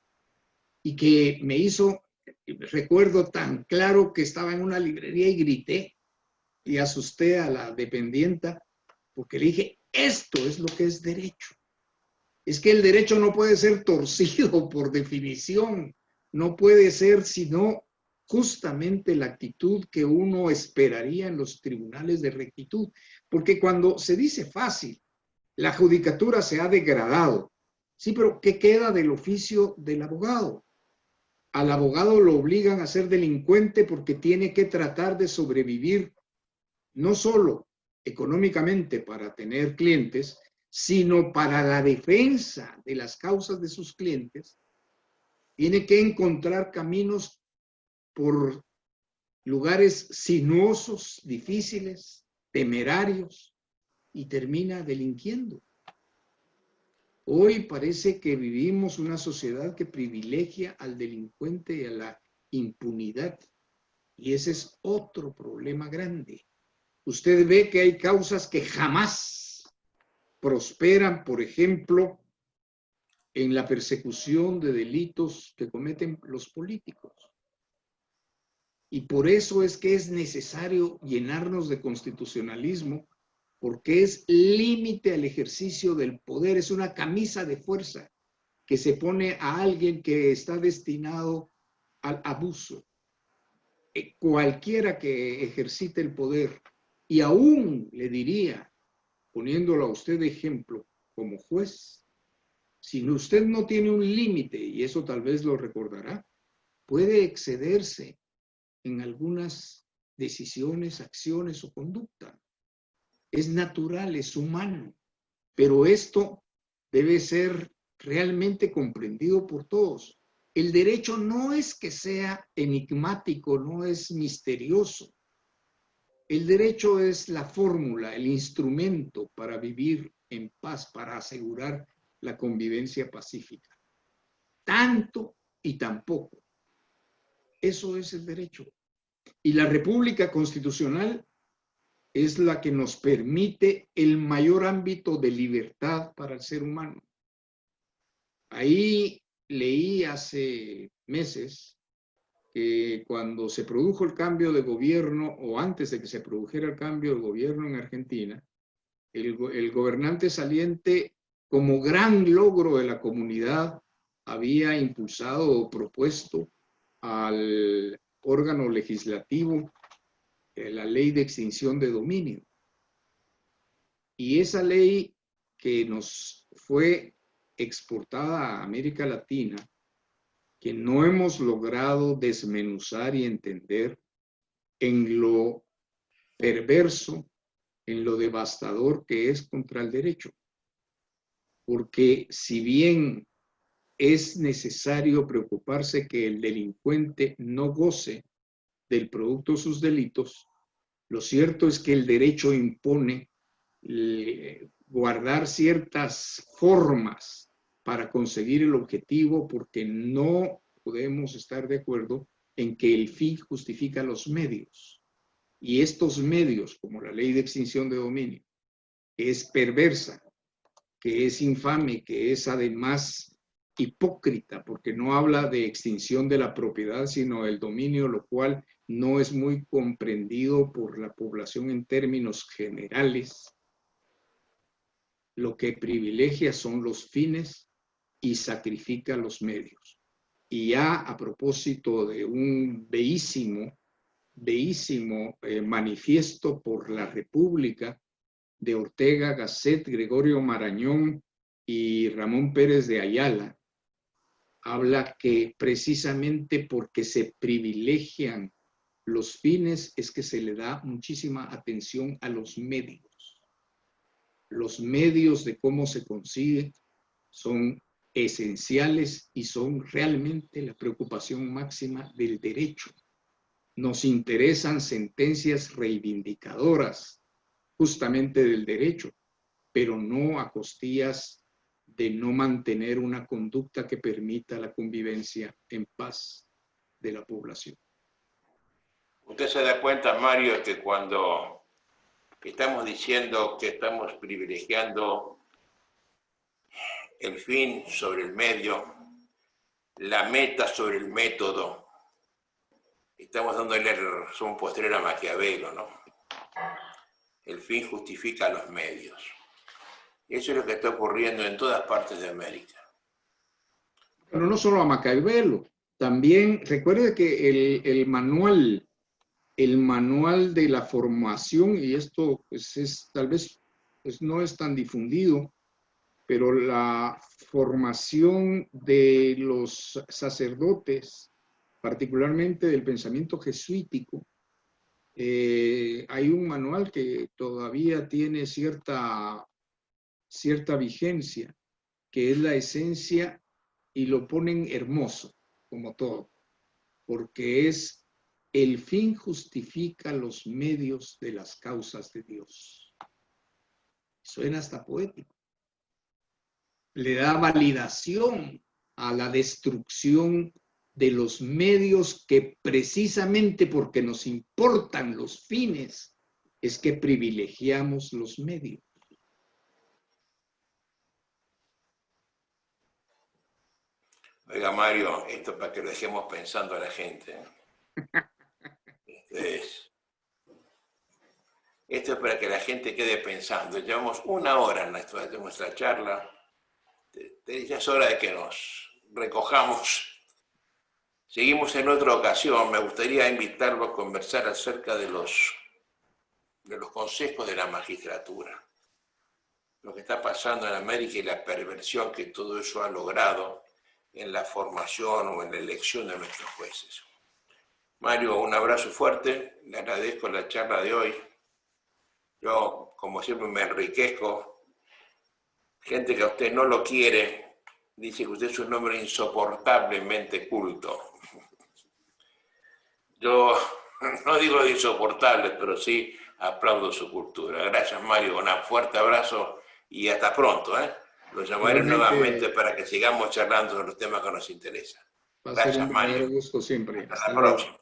y que me hizo, recuerdo tan claro que estaba en una librería y grité y asusté a la dependienta porque le dije, esto es lo que es derecho. Es que el derecho no puede ser torcido por definición, no puede ser sino justamente la actitud que uno esperaría en los tribunales de rectitud, porque cuando se dice fácil, la judicatura se ha degradado. Sí, pero ¿qué queda del oficio del abogado? Al abogado lo obligan a ser delincuente porque tiene que tratar de sobrevivir no solo económicamente para tener clientes, sino para la defensa de las causas de sus clientes. Tiene que encontrar caminos por lugares sinuosos, difíciles, temerarios, y termina delinquiendo. Hoy parece que vivimos una sociedad que privilegia al delincuente y a la impunidad. Y ese es otro problema grande. Usted ve que hay causas que jamás prosperan, por ejemplo, en la persecución de delitos que cometen los políticos. Y por eso es que es necesario llenarnos de constitucionalismo, porque es límite al ejercicio del poder, es una camisa de fuerza que se pone a alguien que está destinado al abuso. Cualquiera que ejercite el poder, y aún le diría, poniéndolo a usted de ejemplo como juez, si usted no tiene un límite, y eso tal vez lo recordará, puede excederse en algunas decisiones, acciones o conducta. Es natural, es humano, pero esto debe ser realmente comprendido por todos. El derecho no es que sea enigmático, no es misterioso. El derecho es la fórmula, el instrumento para vivir en paz, para asegurar la convivencia pacífica. Tanto y tan poco. Eso es el derecho. Y la República Constitucional es la que nos permite el mayor ámbito de libertad para el ser humano. Ahí leí hace meses que cuando se produjo el cambio de gobierno, o antes de que se produjera el cambio de gobierno en Argentina, el gobernante saliente, como gran logro de la comunidad, había impulsado o propuesto al órgano legislativo la ley de extinción de dominio. Y esa ley que nos fue exportada a América Latina, que no hemos logrado desmenuzar y entender en lo perverso, en lo devastador que es contra el derecho. Porque si bien es necesario preocuparse que el delincuente no goce del producto de sus delitos, lo cierto es que el derecho impone guardar ciertas formas para conseguir el objetivo, porque no podemos estar de acuerdo en que el fin justifica los medios. Y estos medios, como la ley de extinción de dominio, que es perversa, que es infame, que es además hipócrita, porque no habla de extinción de la propiedad, sino del dominio, lo cual no es muy comprendido por la población en términos generales. Lo que privilegia son los fines y sacrifica los medios. Y ya a propósito de un bellísimo manifiesto por la República de Ortega Gasset, Gregorio Marañón y Ramón Pérez de Ayala, habla que precisamente porque se privilegian los fines es que se le da muchísima atención a los medios. Los medios de cómo se consigue son esenciales y son realmente la preocupación máxima del derecho. Nos interesan sentencias reivindicadoras justamente del derecho, pero no a costillas de no mantener una conducta que permita la convivencia en paz de la población. Usted se da cuenta, Mario, que cuando estamos diciendo que estamos privilegiando el fin sobre el medio, la meta sobre el método, estamos dándole un postrero a Maquiavelo, ¿no? El fin justifica los medios. Eso es lo que está ocurriendo en todas partes de América. Pero no solo a Maquiavelo, también recuerde que el manual de la formación, y esto pues es tal vez pues no es tan difundido, pero la formación de los sacerdotes, particularmente del pensamiento jesuítico, hay un manual que todavía tiene cierta vigencia, que es la esencia, y lo ponen hermoso, como todo, porque es: el fin justifica los medios de las causas de Dios. Suena hasta poético. le da validación a la destrucción de los medios que precisamente porque nos importan los fines es que privilegiamos los medios. Oiga, Mario, esto para que lo dejemos pensando a la gente. Esto es para que la gente quede pensando. Llevamos 1 hora en nuestra charla. Ya es hora de que nos recojamos. Seguimos en otra ocasión. Me gustaría invitarlo a conversar acerca de los consejos de la magistratura. Lo que está pasando en América y la perversión que todo eso ha logrado en la formación o en la elección de nuestros jueces. Mario, un abrazo fuerte. Le agradezco la charla de hoy. Yo, como siempre, me enriquezco. Gente que a usted no lo quiere, dice que usted es un hombre insoportablemente culto. Yo no digo de insoportable, pero sí aplaudo su cultura. Gracias, Mario. Un fuerte abrazo y hasta pronto. Lo llamaré nuevamente para que sigamos charlando sobre los temas que nos interesan. Va a ser un verdadero gusto siempre. Hasta la próxima.